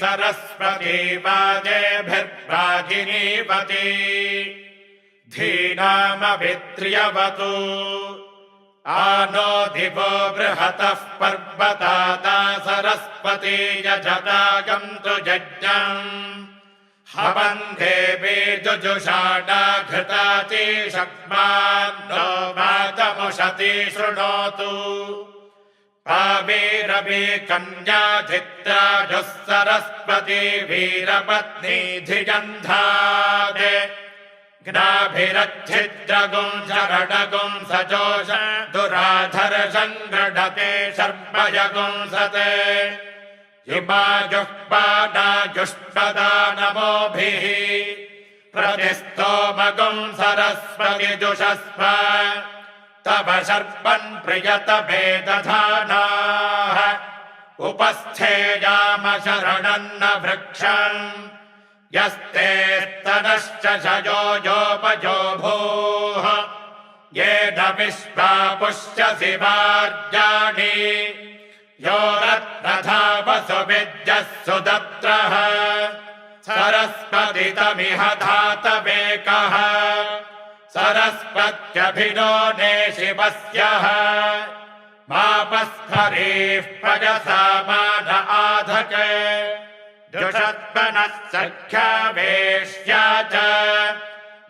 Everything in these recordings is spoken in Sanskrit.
सरस्वती वाजेभिर्वाजिनीवती धीनामभित्र्यवतु आनो दिवो बृहतः पर्वताता सरस्वती यजतागन्तु यज्ञम् हवन्धे वेजुजुषाडा घृताति शक्मान्नो मातमुषति शृणोतु पावीरवि कन्याधित्राजुः सरस्वती वीरपत्नी धिजन्धाते घ्नाभिरच्छिद्रगुं शरणगुं सजोष दुराधर सङ्गृढते शर्मयगुंसते इमाजुष्पादाजुष्पदा नमोभिः प्रतिस्तोमगुं सरस्वति जुषस्व तव शर्पन् प्रियतमेदधानाः उपस्थेयाम शरणन्न वृक्षम् यस्ते स्तनश्च शयोजोपजो भूः येन विश्वा पुष्यसि वार्याणि यो रत्नधा वसुविद्यः सुदत्रः सरस्वतितमिह धातवेकः सरस्वत्यभिनो ने शिवस्यः मापस्फरीः पयसा मान आधके जुषत्मनः सख्या वेश्या च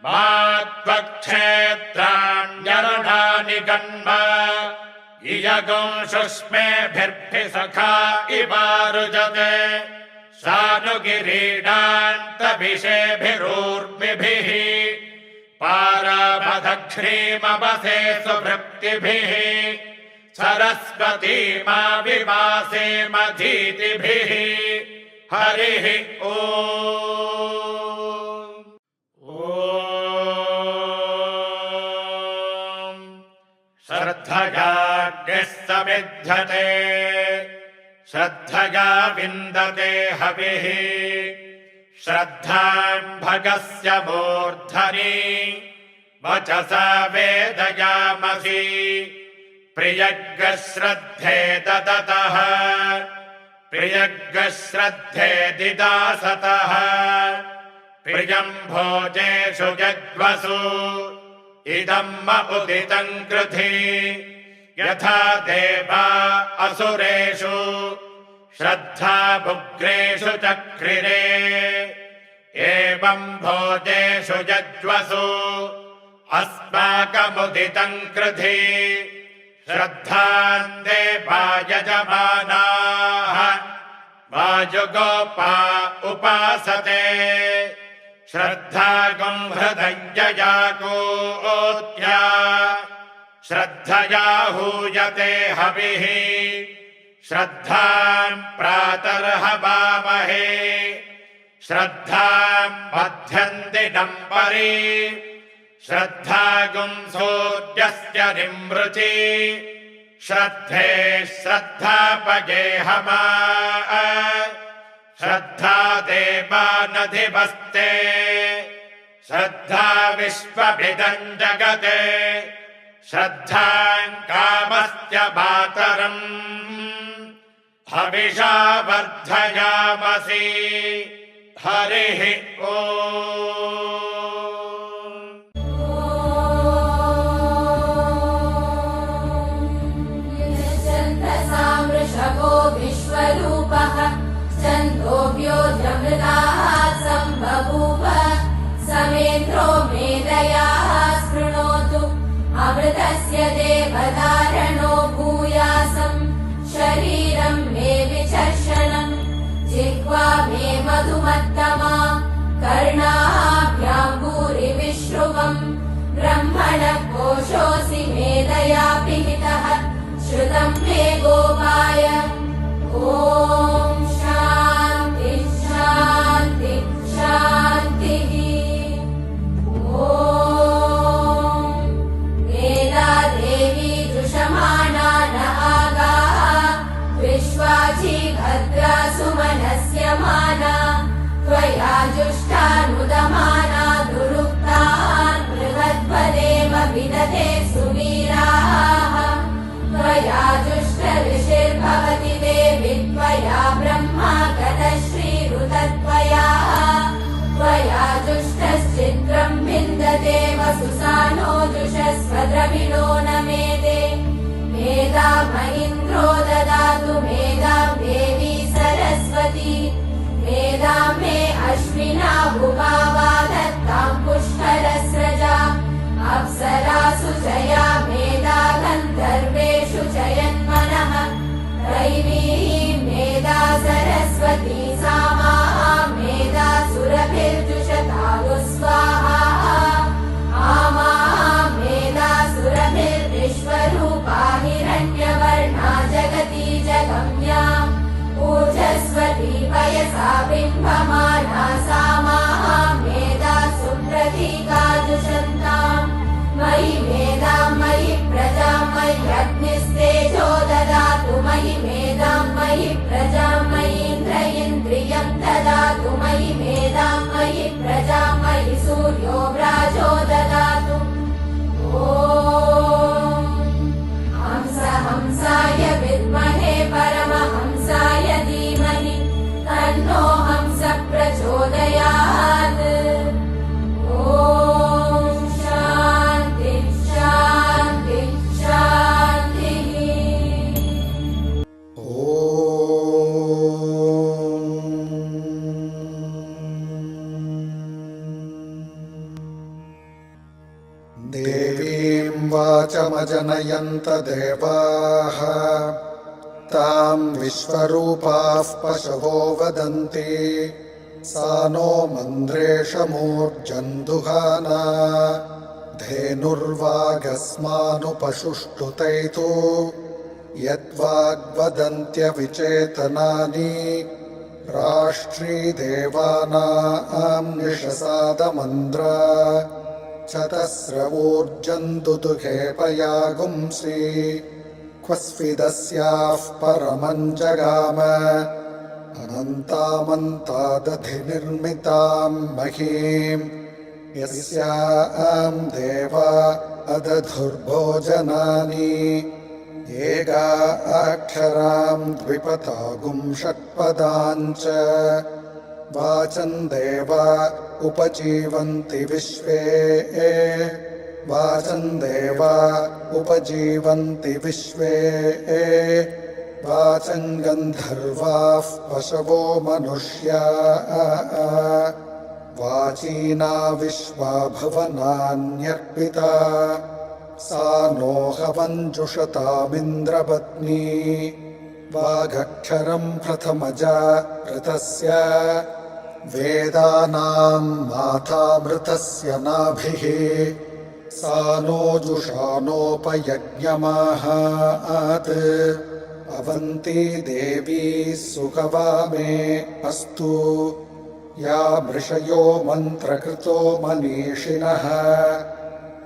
मात्वक्षेत्राण्यरुणानि गन्म इयगुं शुष्मेभिर्भि सखा इवारुजते सानुगिरीडान्तभिषेभिरूर्मिभिः पारामदघ्रीमवसे सुभृक्तिभिः सरस्वतीमा विवासे मधीतिभिः हरिः ॐ श्रद्धयाग्निः समिध्यते श्रद्धया विन्दते हविः श्रद्धां भगस्य मूर्धनि वचसा वेदयामसि प्रियज्ञ श्रद्धे ददतः प्रियज्ञ श्रद्धे दिदासतः प्रियं भोजेषु यद्वसु इदम् उदितं कृधि यथा देवा असुरेषु श्रद्धा भुग्रेषु चक्रिरे एवं भोजेषु यज्वसु अस्माकमुदितं कृधि श्रद्धां देवा यजमानाः वायुगोपा उपासते श्रद्धागुं हृदयया गोत्या श्रद्धया हूयते हविः श्रद्धां प्रातर्हवामहे श्रद्धां मध्यन्दिनं परि श्रद्धागुं सूर्यस्य निमृचि श्रद्धे श्रद्धापगे हमा श्रद्धा देवानधिपस्ते श्रद्धा विश्वभिदं जगते श्रद्धां कामस्य मातरम् हविषा वर्धयामसि हरिः ॐ विश्वरूपः छन्दोभ्योऽमृताः सम्बभूव समेन्द्रो मेधयाः शृणोतु अमृतस्य देवधारणो भूयासम् शरीरं मे विचर्षणम् जिह्वा मे मधुमत्तमा कर्णाभ्यां भूरिविश्रुवम् ब्रह्मणः कोशोऽसि मेधया पिहितः श्रुतं मे गोपाय ॐ शान्ति शान्ति शान्तिः ॐ वेदा देवी जुषमाणा न आगाः विश्वाची भद्रा सुमनस्य माना त्वया जुष्टानुदमाना दुरुक्तान् बृहद्वदेव विदते सुवीराः त्वया जुष्ट ऋषिर्भवति देवि त्वया ब्रह्मा गतश्रीरु इन्द्रो ददातु मेधां देवी सरस्वती मेधां मे अश्विना भुवावा दत्तां पुष्करस्रजा अप्सरासु जया मेधा गन्धर्वेषु जयन्मनः दैवीं मेधा सरस्वती सामा मेधा सुरभिर्जुषतागु स्वाहा आमा मेधा सुरभिर्विश्वरूपा हिरण्यवर्णा जगती जगम्या ऊर्जस्वती पयसा बिम्बमाना सामा मेधा सुप्रतीका जुषन्ताम् मयि मेधां मयि प्रजां मय्यग्निस्तेजो ददातु मयि मेधां मयि प्रजां मयीन्द्र इन्द्रियं ददातु मयि मेधां मयि प्रजां मयि सूर्यो व्राजो ददातु ॐ हंस हंसाय विद्महे परमहंसाय धीमहि तन्नो हंस प्रचोदयात् ॐ शान्ति शान्ति शान्तिः देवीं वाचमजनयन्त देवाः तां विश्वरूपाः पशवो वदन्ति सा नो मन्द्रेशमूर्जन्दुहाना धेनुर्वागस्मानुपशुष्टुतैतु यद्वाग्वदन्त्यविचेतनानि राष्ट्रीदेवानां निशसादमन्द्रा चतस्रवूर्जन्दुदुहे पयागुंसि क्वस्विदस्याः परमं जगाम अनन्तामन्तादधिनिर्मितां महीम् यस्यां देवा अदधुर्भोजनानि एका अक्षरां द्विपदागुं षट्पदाञ्च वाचं देवा उपजीवन्ति विश्वे वाचं देवा उपजीवन्ति विश्वे वाचं गन्धर्वाः पशवो मनुष्या वाचीना विश्वा भुवनान्यर्पिता सा नो हवञ्जुषतामिन्द्रपत्नी वागक्षरं प्रथमजा ऋतस्य वेदानां मातामृतस्य नाभिः सा नो जुषानोपयज्ञमाहात् अवन्ती देवी सुखवामे अस्तु या मृषयो मन्त्रकृतो मनीषिणः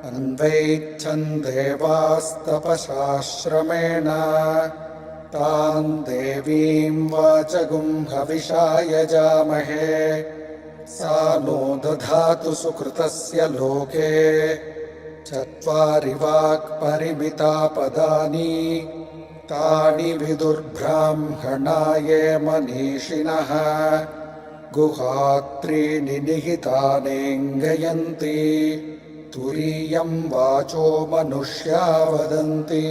अन्वैच्छन् देवास्तपसाश्रमेण तां देवीं वाचगुं हविषा यजामहे सा नो दधातु सुकृतस्य लोके चत्वारि वाक्परिमिता पदानि तानि विदुर्ब्राह्मणाय मनीषिणः गुहात्रीनि निहितानेङ्गयन्ति तुरीयं वाचो मनुष्या वदन्ति।